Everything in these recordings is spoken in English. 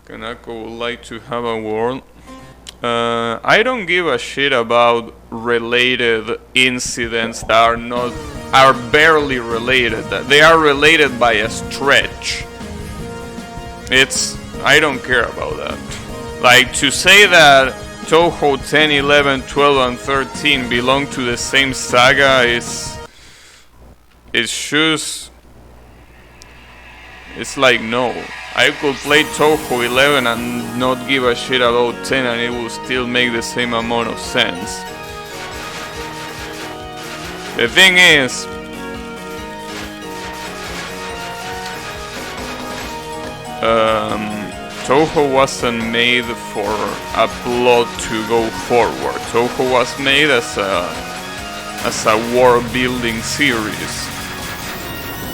Kanako would like to have a word. I don't give a shit about related incidents that are barely related. That they are related by a stretch. I don't care about that. Like, to say that Touhou 10, 11, 12, and 13 belong to the same saga it's like, no. I could play Touhou 11 and not give a shit about 10 and it will still make the same amount of sense. The thing is, Touhou wasn't made for a plot to go forward. Touhou was made as a world building series.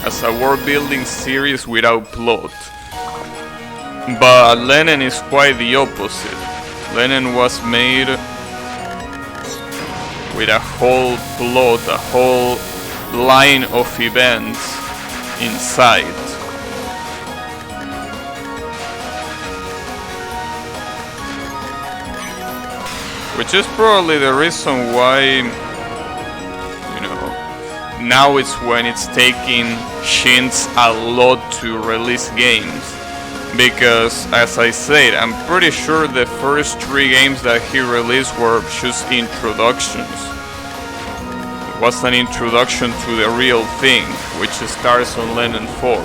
As a world building series without plot. But Len'en is quite the opposite. Len'en was made with a whole plot, a whole line of events inside. Which is probably the reason why, now it's when it's taking Shins a lot to release games. Because, as I said, I'm pretty sure the first 3 games that he released were just introductions. It was an introduction to the real thing, which starts on Len'en 4.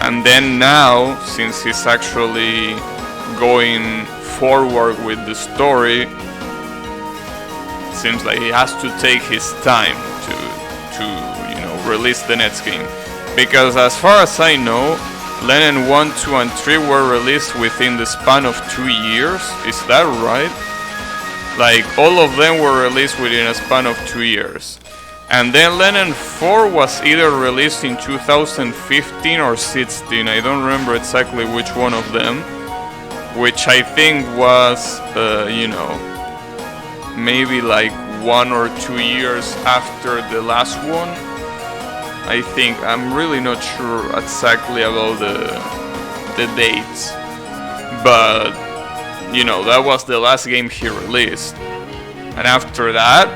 And then now, since he's actually going forward with the story, it seems like he has to take his time to release the next game. Because as far as I know, Len'en 1, 2, and 3 were released within the span of 2 years. Is that right? Like, all of them were released within a span of 2 years. And then Len'en 4 was either released in 2015 or 16. I don't remember exactly which one of them. Which I think was, maybe like 1 or 2 years after the last one. I think. I'm really not sure exactly about the dates. But, that was the last game he released. And after that,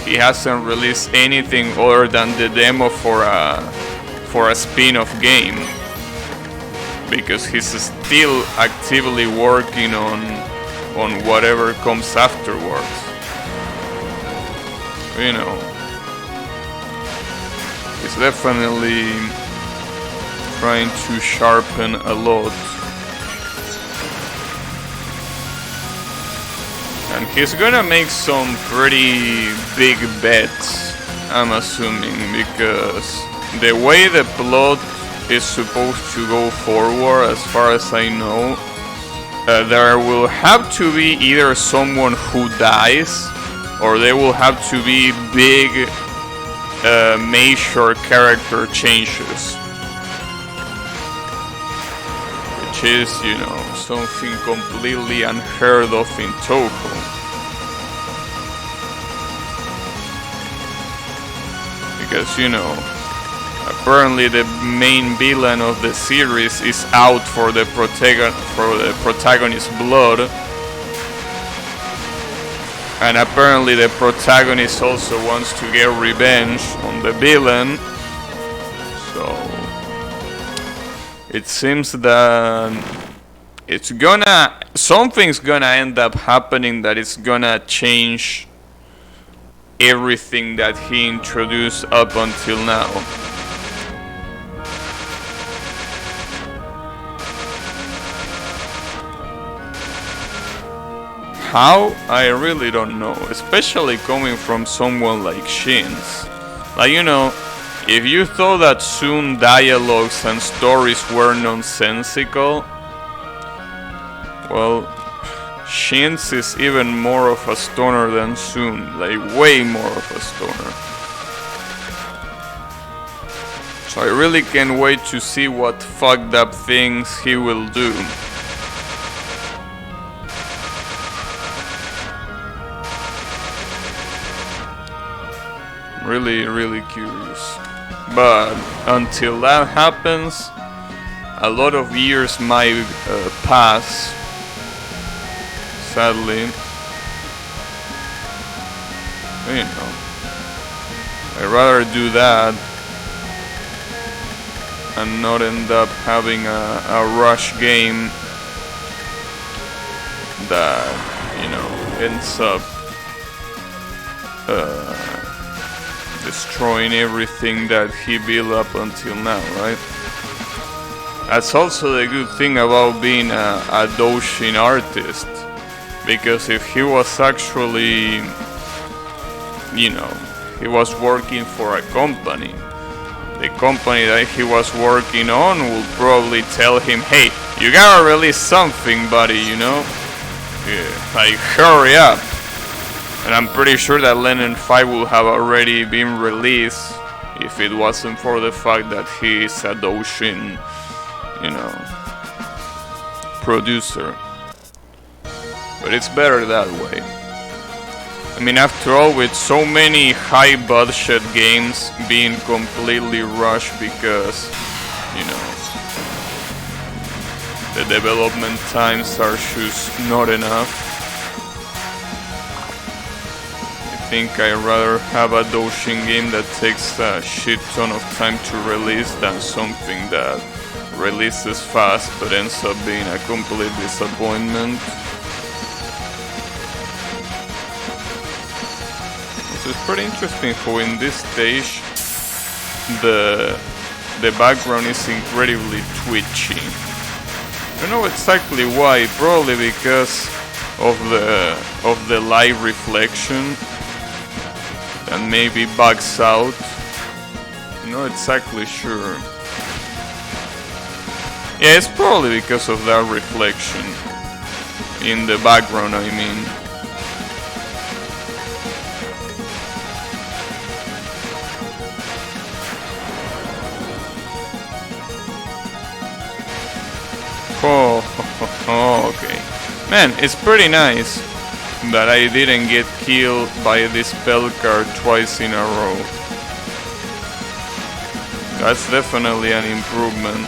he hasn't released anything other than the demo for a spin-off game. Because he's still actively working on whatever comes afterwards. He's definitely trying to sharpen a lot. And he's gonna make some pretty big bets, I'm assuming, because the way the plot is supposed to go forward, as far as I know, there will have to be either someone who dies, or there will have to be big major character changes. Which is, something completely unheard of in Touhou. Because, apparently the main villain of the series is out for the protagonist's blood. And apparently the protagonist also wants to get revenge on the villain. So it seems that something's gonna end up happening that is gonna change everything that he introduced up until now. How? I really don't know, especially coming from someone like Shins. Like, if you thought that Soon dialogues and stories were nonsensical, well, Shins is even more of a stoner than Soon, like way more of a stoner. So I really can't wait to see what fucked up things he will do. Really, really curious. But until that happens, a lot of years might pass, sadly. You know, I'd rather do that and not end up having a rush game that, you know, ends up destroying everything that he built up until now, right? That's also the good thing about being a doujin artist, because if he was actually, you know, he was working for a company, the company that he was working on would probably tell him, hey, you gotta release something, buddy, you know? Yeah, like, hurry up. And I'm pretty sure that Len'en 5 would have already been released if it wasn't for the fact that he is a doujin, you know, producer. But it's better that way. I mean, after all, with so many high budget games being completely rushed because, you know, the development times are just not enough, I think I'd rather have a doujin game that takes a shit ton of time to release than something that releases fast but ends up being a complete disappointment. It's pretty interesting how in this stage the background is incredibly twitchy. I don't know exactly why, probably because of the light reflection that maybe bugs out. I'm not exactly sure. Yeah, it's probably because of that reflection in the background, I mean. Oh, okay. Man, it's pretty nice that I didn't get killed by this spell card twice in a row. That's definitely an improvement.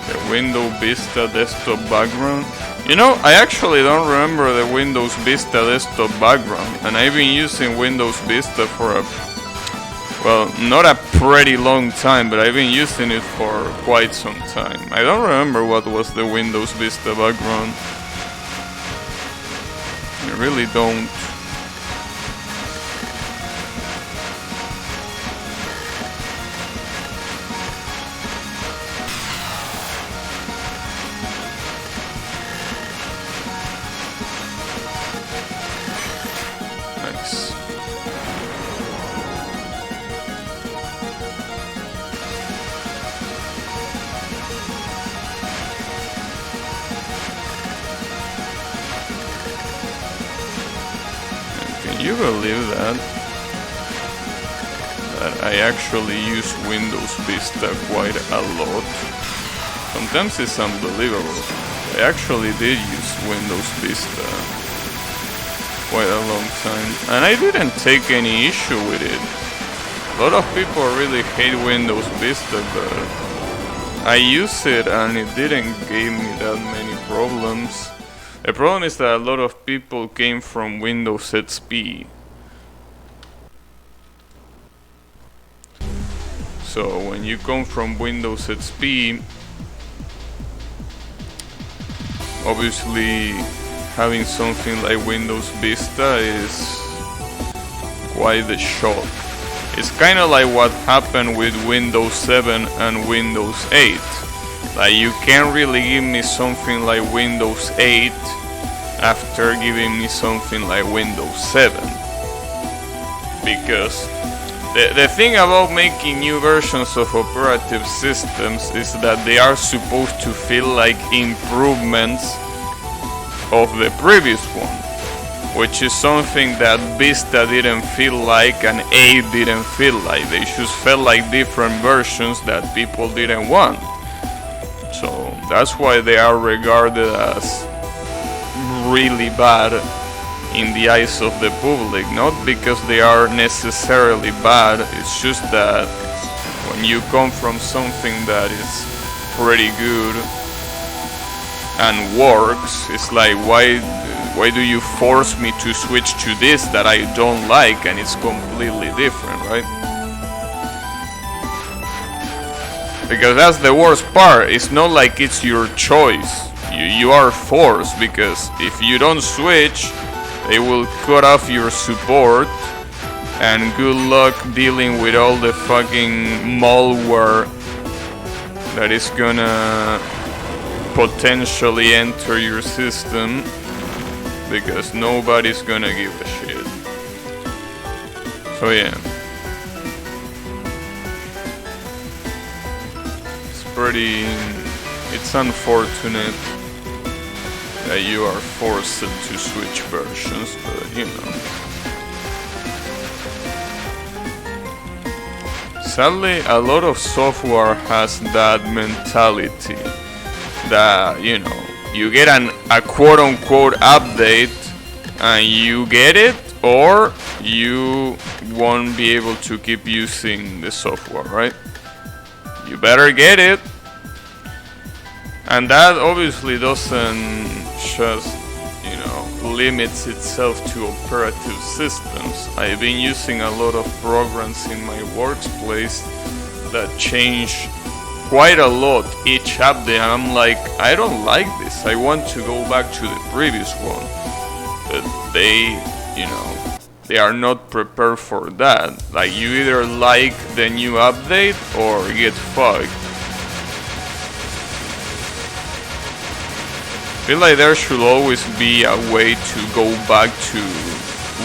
The Windows Vista desktop background. You know, I actually don't remember the Windows Vista desktop background, and I've been using Windows Vista for well, not a pretty long time, but I've been using it for quite some time. I don't remember what was the Windows Vista background. I really don't. Can you believe that I actually use Windows Vista quite a lot? Sometimes it's unbelievable. I actually did use Windows Vista quite a long time, and I didn't take any issue with it. A lot of people really hate Windows Vista, but I use it and it didn't give me that many problems. The problem is that a lot of people came from Windows XP. So when you come from Windows XP, obviously having something like Windows Vista is quite a shock. It's kind of like what happened with Windows 7 and Windows 8. Like, you can't really give me something like Windows 8 after giving me something like Windows 7. Because the thing about making new versions of operative systems is that they are supposed to feel like improvements of the previous one, which is something that Vista didn't feel like and 8 didn't feel like. They just felt like different versions that people didn't want. So that's why they are regarded as really bad in the eyes of the public. Not because they are necessarily bad, it's just that when you come from something that is pretty good and works, it's like, why do you force me to switch to this that I don't like and it's completely different, right? Because that's the worst part. It's not like it's your choice. You are forced, because if you don't switch, they will cut off your support, and good luck dealing with all the fucking malware that is gonna potentially enter your system, because nobody's gonna give a shit. So yeah. It's unfortunate that you are forced to switch versions, but you know. Sadly, a lot of software has that mentality that, you know, you get a quote-unquote update and you get it, or you won't be able to keep using the software, right? You better get it. And that obviously doesn't just, you know, limits itself to operative systems. I've been using a lot of programs in my workplace that change quite a lot each update, and I'm like, I don't like this. I want to go back to the previous one. But they, you know, they are not prepared for that. Like, you either like the new update or get fucked. I feel like there should always be a way to go back to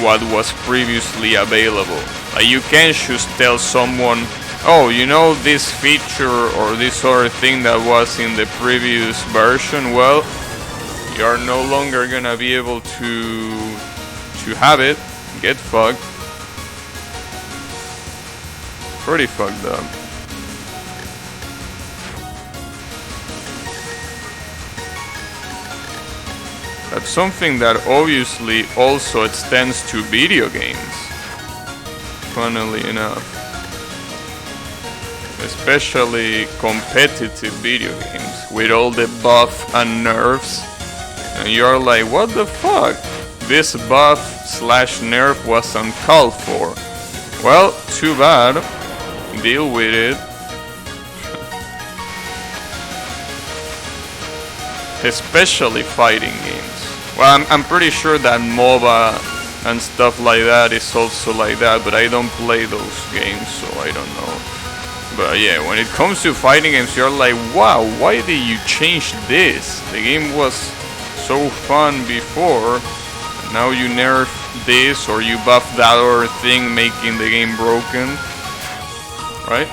what was previously available. Like, you can't just tell someone, oh, you know this feature or this other thing that was in the previous version, well, you're no longer gonna be able to have it. Get fucked. Pretty fucked up. That's something that obviously also extends to video games, funnily enough. Especially competitive video games with all the buff and nerfs. And you're like, what the fuck? This buff/nerf was uncalled for. Well, too bad. Deal with it. Especially fighting games. Well, I'm pretty sure that MOBA and stuff like that is also like that, but I don't play those games, so I don't know. But yeah, when it comes to fighting games, you're like, wow, why did you change this? The game was so fun before. Now you nerf this or you buff that other thing, making the game broken, right?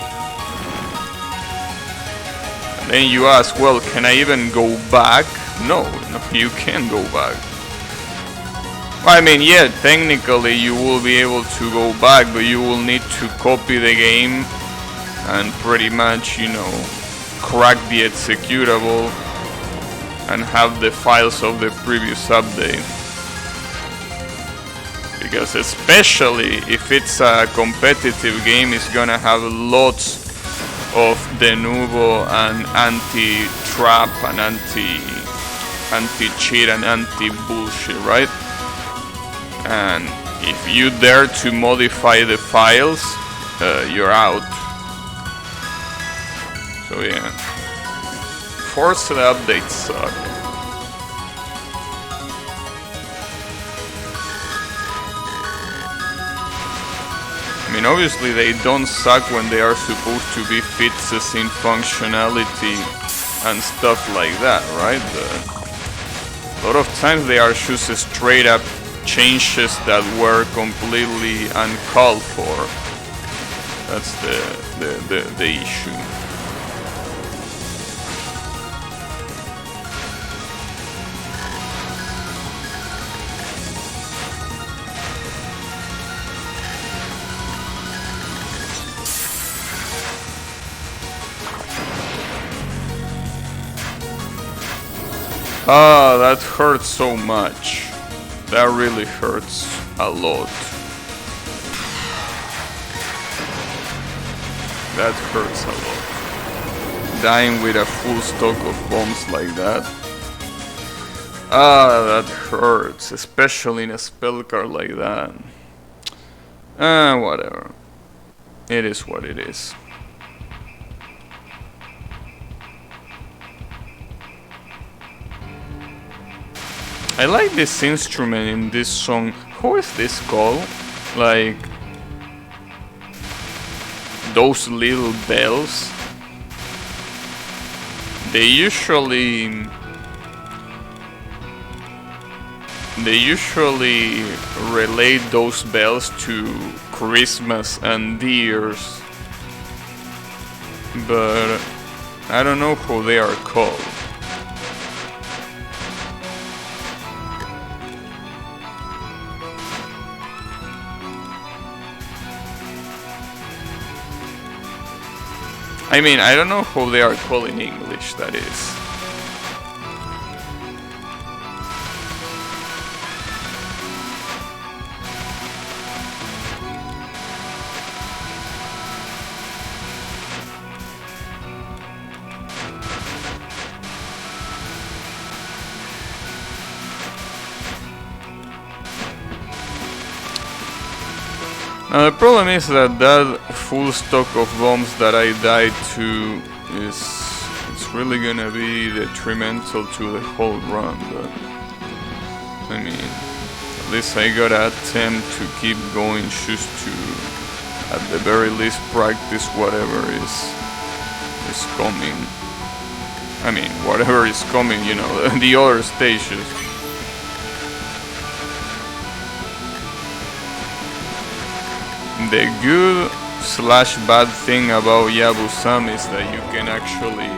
And then you ask, well, can I even go back? No, you can't go back. I mean, yeah, technically you will be able to go back, but you will need to copy the game and pretty much, you know, crack the executable and have the files of the previous update. Because especially if it's a competitive game, it's gonna have lots of denuvo and anti-trap and anti-cheat and anti-bullshit, right? And if you dare to modify the files, you're out. So yeah, forced updates suck. I mean, obviously they don't suck when they are supposed to be fixes in functionality and stuff like that, right? A lot of times they are just straight up changes that were completely uncalled for. That's the issue. Ah, that hurts so much. That really hurts a lot. That hurts a lot. Dying with a full stock of bombs like that. Ah, that hurts. Especially in a spell card like that. Whatever. It is what it is. I like this instrument in this song. How is this called? Like those little bells. They usually relate those bells to Christmas and deers, but I don't know how they are called. I mean, I don't know how they are called in English, that is. Now the problem is that that full stock of bombs that I died to it's really gonna be detrimental to the whole run, but I mean, at least I gotta attempt to keep going just to, at the very least, practice whatever is coming. I mean, whatever is coming, you know, the other stages. The good slash bad thing about Yabusame is that you can actually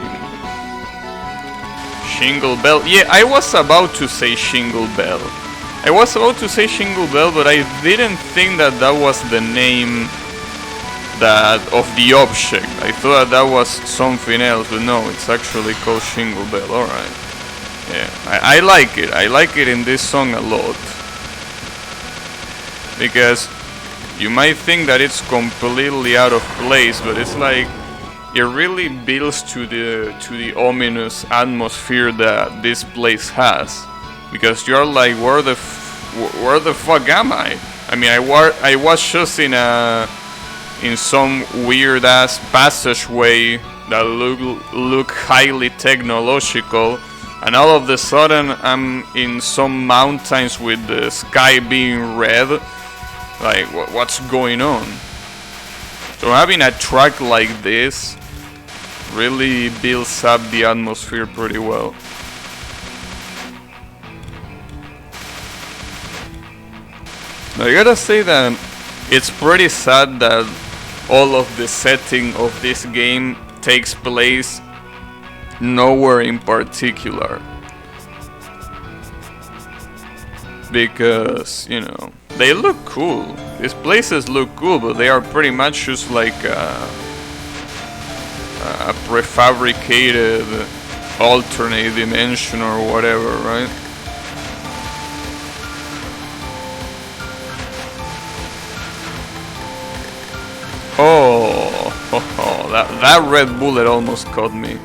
Shingle Bell. Yeah, I was about to say Shingle Bell. But I didn't think that that was the name of the object. I thought that was something else, but no, it's actually called Shingle Bell. Alright. Yeah, I like it. I like it in this song a lot. Because you might think that it's completely out of place, but it's like it really builds to the ominous atmosphere that this place has. Because you're like, where the fuck am I? I mean, I was just in some weird ass passageway that look highly technological, and all of a sudden I'm in some mountains with the sky being red. Like, what's going on? So having a track like this really builds up the atmosphere pretty well. Now, I gotta say that it's pretty sad that all of the setting of this game takes place nowhere in particular. Because, you know, they look cool. These places look cool, but they are pretty much just like a prefabricated alternate dimension or whatever, right? Oh, that red bullet almost caught me.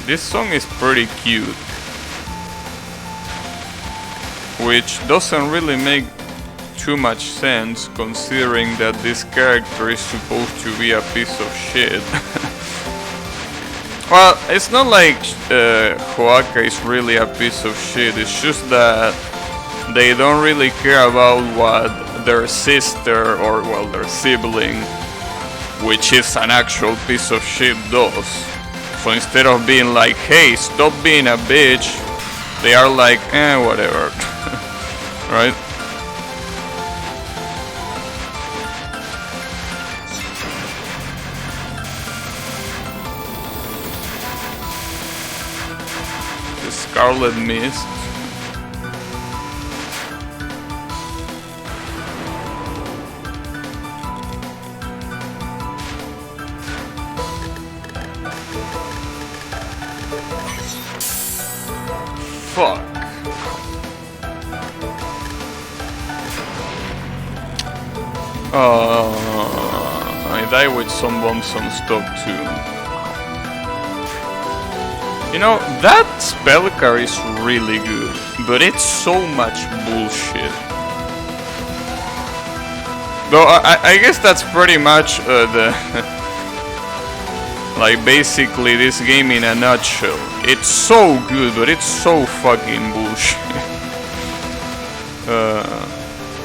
This song is pretty cute, which doesn't really make too much sense considering that this character is supposed to be a piece of shit. Well, it's not like Hoaka is really a piece of shit, it's just that they don't really care about what their sister or, well, their sibling, which is an actual piece of shit, does. So instead of being like, hey, stop being a bitch, they are like, whatever. Right? The Scarlet Mist. fuck? I die with some bombs on stock too. You know, that spell card is really good, but it's so much bullshit. Though I guess that's pretty much the like basically this game in a nutshell. It's so good, but it's so fucking bullshit.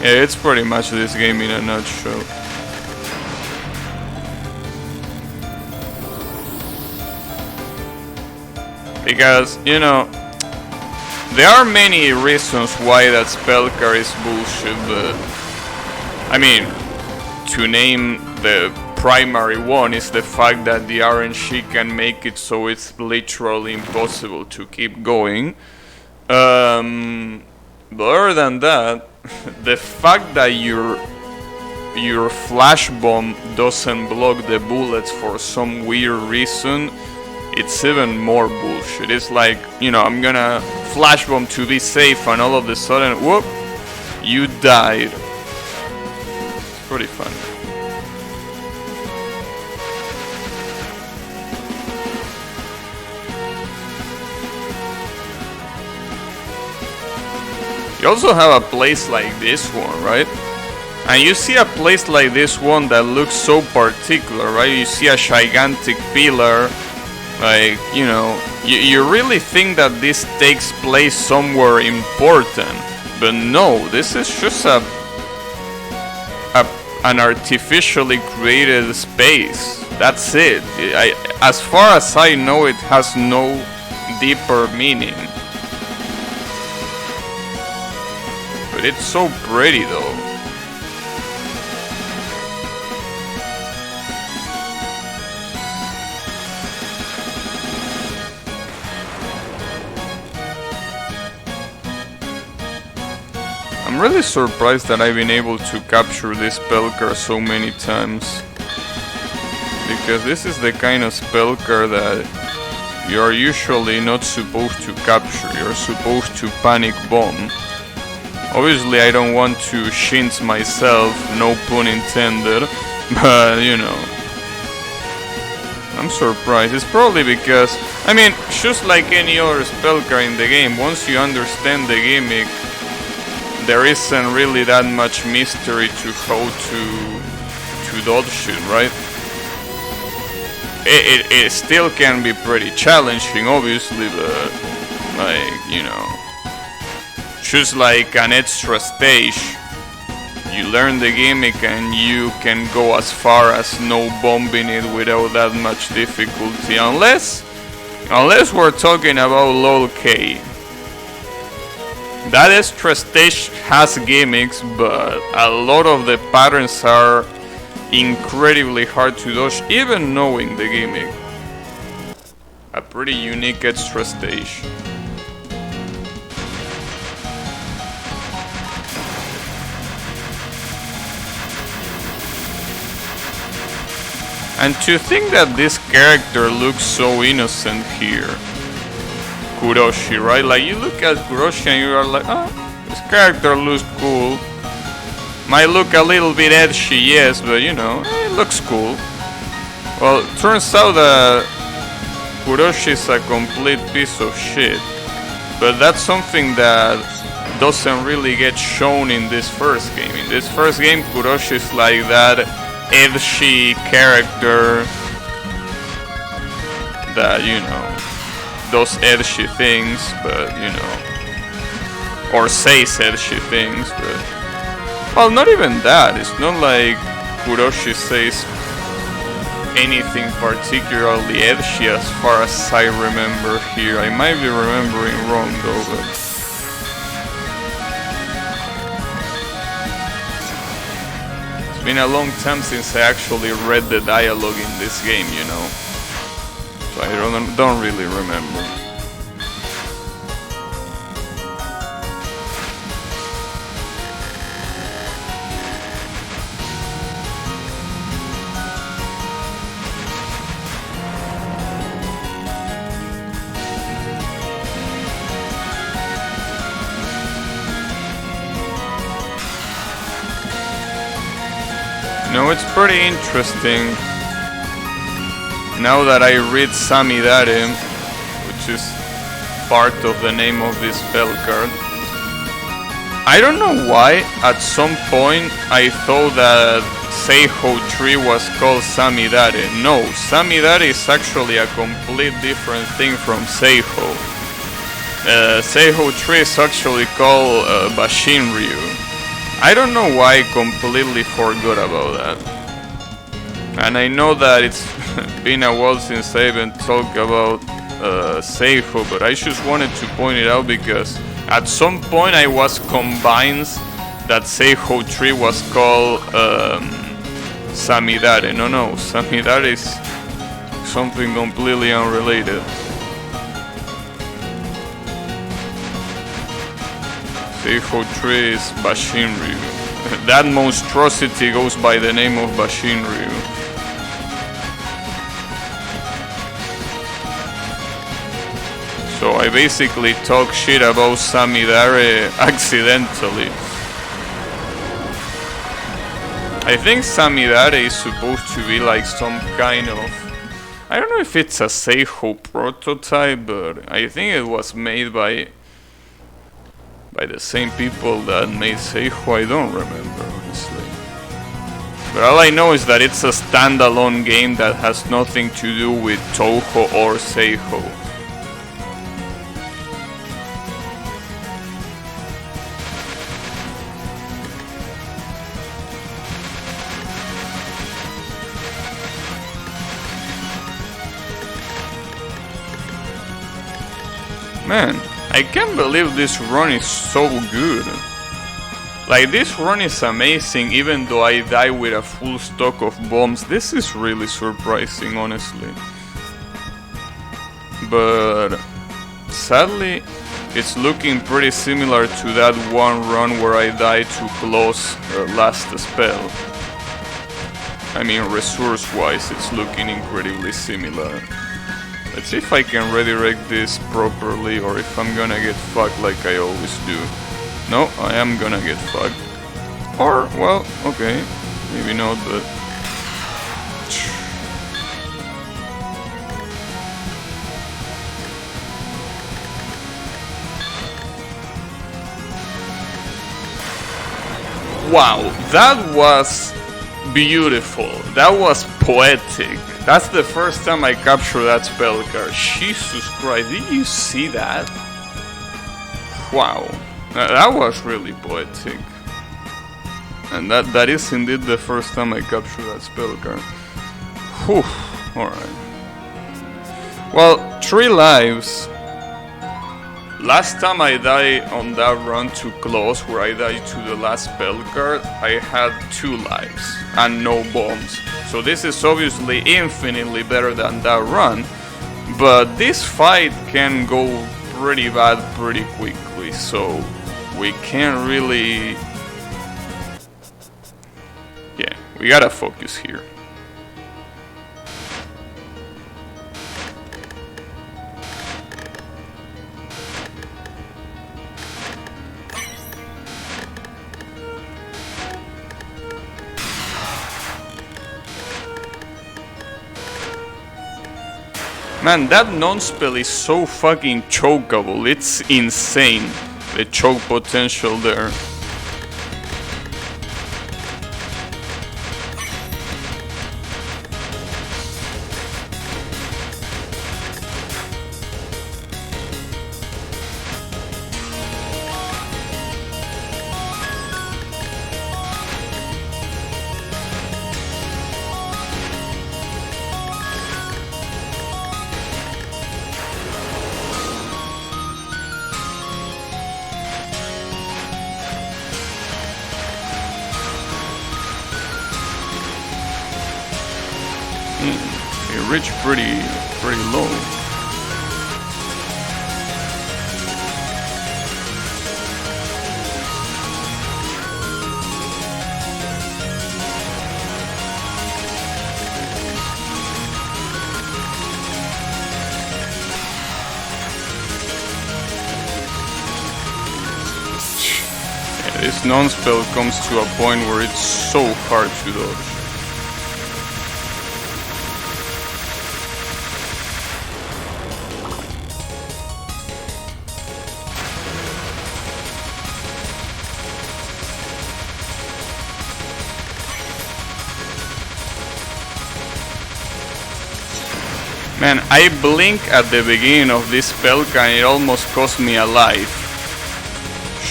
Yeah, it's pretty much this game in a nutshell. Because, you know, there are many reasons why that spell card is bullshit, but I mean, to name the primary one is the fact that the RNG can make it so it's literally impossible to keep going. But other than that, the fact that your flash bomb doesn't block the bullets for some weird reason, it's even more bullshit. It's like, you know, I'm gonna flash bomb to be safe, and all of a sudden, whoop, you died. It's pretty funny. You also have a place like this one, right? And you see a place like this one that looks so particular, right? You see a gigantic pillar, like, you know, you really think that this takes place somewhere important, but no, this is just an artificially created space. That's it. As far as I know, it has no deeper meaning. But it's so pretty though. I'm really surprised that I've been able to capture this spell card so many times. Because this is the kind of spell card that you are usually not supposed to capture. You're supposed to panic bomb. Obviously I don't want to shinz myself, no pun intended, but you know, I'm surprised. It's probably because, I mean, just like any other spell card in the game, once you understand the gimmick, there isn't really that much mystery to how to dodge it, right? It still can be pretty challenging, obviously, but like, you know, just like an extra stage, you learn the gimmick and you can go as far as no bombing it without that much difficulty, unless we're talking about LOL K. That extra stage has gimmicks, but a lot of the patterns are incredibly hard to dodge, even knowing the gimmick. A pretty unique extra stage. And to think that this character looks so innocent here. Kuroshi, right? Like, you look at Kuroshi and you are like, oh, this character looks cool. Might look a little bit edgy, yes, but you know, it looks cool. Well, it turns out that Kuroshi is a complete piece of shit. But that's something that doesn't really get shown in this first game. In this first game, Kuroshi is like that edgy character that, you know, does edgy things, but you know, or says edgy things, but well, not even that. It's not like Kuroshi says anything particularly edgy as far as I remember here. I might be remembering wrong though, but it's been a long time since I actually read the dialogue in this game, you know. So I don't really remember. No, it's pretty interesting. Now that I read Samidare, which is part of the name of this spell card, I don't know why at some point I thought that Seiho tree was called Samidare. No, Samidare is actually a complete different thing from Seiho. Seiho tree is actually called Bashin Ryu. I don't know why I completely forgot about that. And I know that it's been a while since I even talked about Seiho, but I just wanted to point it out because at some point I was convinced that Seiho tree was called Samidare. No, Samidare is something completely unrelated. Seiho tree is Bashinryu. That monstrosity goes by the name of Bashinryu. So I basically talk shit about Samidare accidentally. I think Samidare is supposed to be like some kind of... I don't know if it's a Seiho prototype, but I think it was made by the same people that made Seiho. I don't remember, honestly. But all I know is that it's a standalone game that has nothing to do with Touhou or Seiho. Man, I can't believe this run is so good. Like, this run is amazing even though I die with a full stock of bombs. This is really surprising, honestly. But sadly, it's looking pretty similar to that one run where I died to Claw's last spell. I mean, resource-wise, it's looking incredibly similar. Let's see if I can redirect this properly or if I'm gonna get fucked like I always do. No, I am gonna get fucked. Or, well, okay, maybe not, but... Wow, that was beautiful. That was poetic. That's the first time I captured that spell card. Jesus Christ, did you see that? Wow, that was really poetic. And that is indeed the first time I captured that spell card. Whew, alright. Well, 3 lives. Last time I died on that run to Claws, where I died to the last spell card, I had 2 lives and no bombs. So this is obviously infinitely better than that run, but this fight can go pretty bad pretty quickly, so we can't really... Yeah, we gotta focus here. Man, that non-spell is so fucking chokeable, it's insane, the choke potential there. It reached pretty low. Yeah, this non-spell comes to a point where it's so hard to dodge. Man, I blink at the beginning of this spell and it almost cost me a life.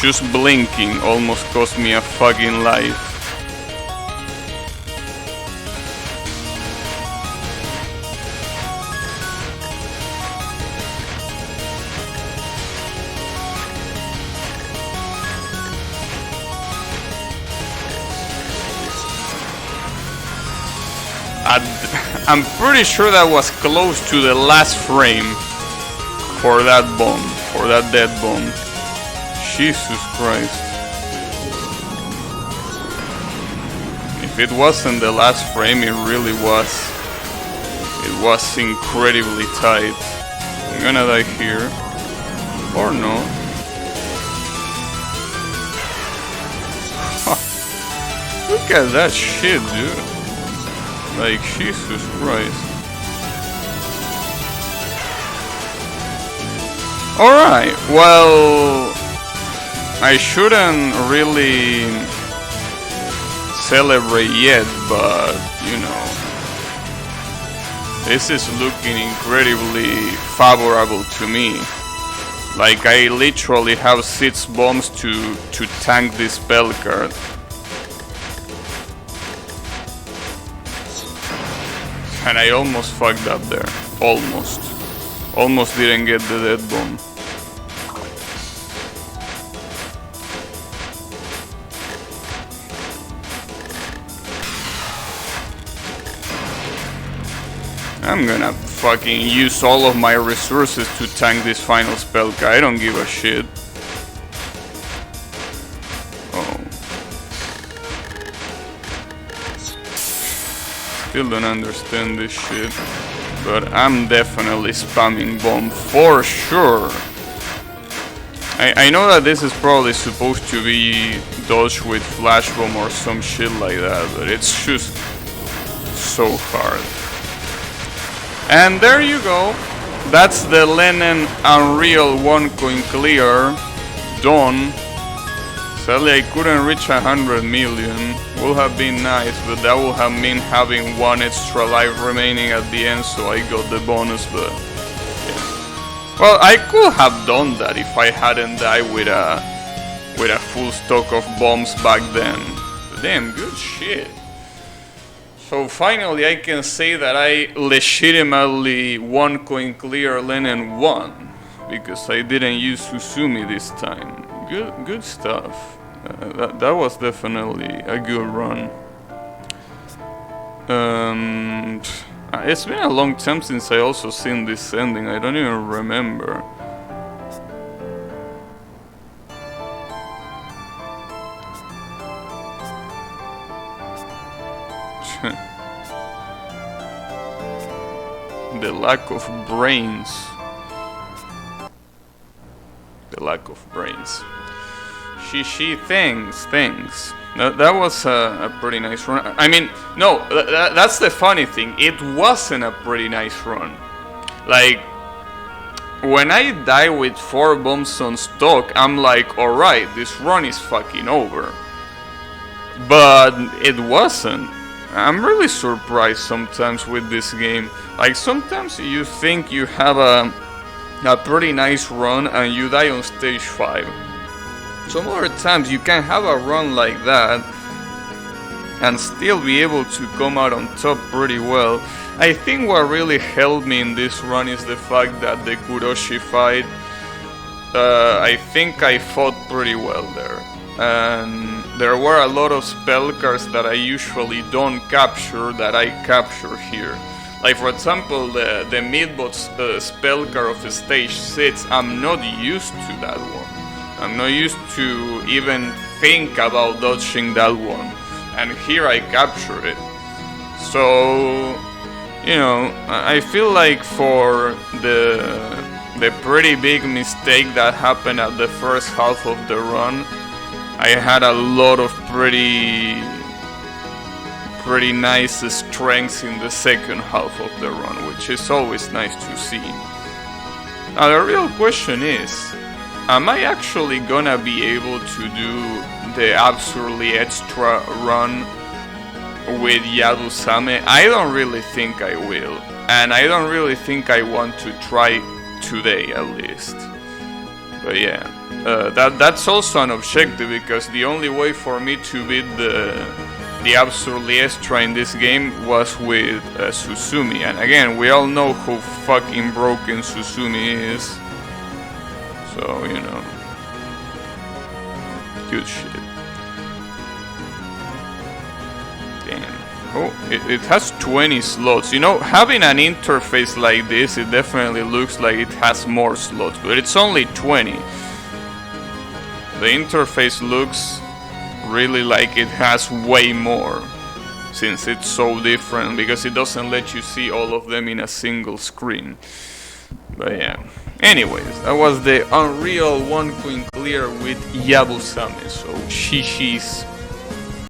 Just blinking almost cost me a fucking life. I'm pretty sure that was close to the last frame for that bomb, for that dead bomb. Jesus Christ. If it wasn't the last frame, it really was. It was incredibly tight. I'm gonna die here. Or no. Look at that shit, dude. Like, Jesus Christ. Alright, well, I shouldn't really celebrate yet, but, you know, this is looking incredibly favorable to me. Like, I literally have 6 bombs to tank this spell card. And I almost fucked up there. Almost. Almost didn't get the dead bomb. I'm gonna fucking use all of my resources to tank this final spell. I don't give a shit. Still don't understand this shit, but I'm definitely spamming bomb for sure. I know that this is probably supposed to be dodged with flash bomb or some shit like that, but it's just so hard. And there you go. That's the Len'en Unreal 1 coin clear done. Sadly, I couldn't reach 100 million. Would have been nice, but that would have meant having 1 extra life remaining at the end, so I got the bonus, but yeah. Well, I could have done that if I hadn't died with a full stock of bombs back then. But damn, good shit. So finally I can say that I legitimately 1 coin clear Len'en 1, because I didn't use Susumi this time. Good stuff. That was definitely a good run. It's been a long time since I also seen this ending. I don't even remember. The lack of brains. The lack of brains. Thanks. That was a pretty nice run. I mean, no, that's the funny thing. It wasn't a pretty nice run. Like, when I die with 4 bombs on stock, I'm like, alright, this run is fucking over. But it wasn't. I'm really surprised sometimes with this game. Like, sometimes you think you have a pretty nice run and you die on stage 5. Some other times you can have a run like that and still be able to come out on top pretty well. I think what really helped me in this run is the fact that the Kuroshi fight, I think I fought pretty well there. And there were a lot of spell cards that I usually don't capture that I capture here. Like, for example, the mid-bot spell card of stage 6, I'm not used to that one. I'm not used to even think about dodging that one. And here I capture it. So, you know, I feel like for the pretty big mistake that happened at the first half of the run, I had a lot of pretty nice strengths in the second half of the run, which is always nice to see. Now the real question is, am I actually gonna be able to do the absolutely extra run with Yabusame? I don't really think I will. and I don't really think I want to try today at least. But yeah, that's also an objective, because the only way for me to beat the absurdly extra in this game was with Susumi, and again, we all know how fucking broken Susumi is, so you know, good shit. Damn. Oh, it has 20 slots. You know, having an interface like this, it definitely looks like it has more slots, but it's only 20. The interface looks really like it has way more, since it's so different, because it doesn't let you see all of them in a single screen. But yeah. Anyways, that was the Unreal 1 Queen clear with Yabusame, so GG's.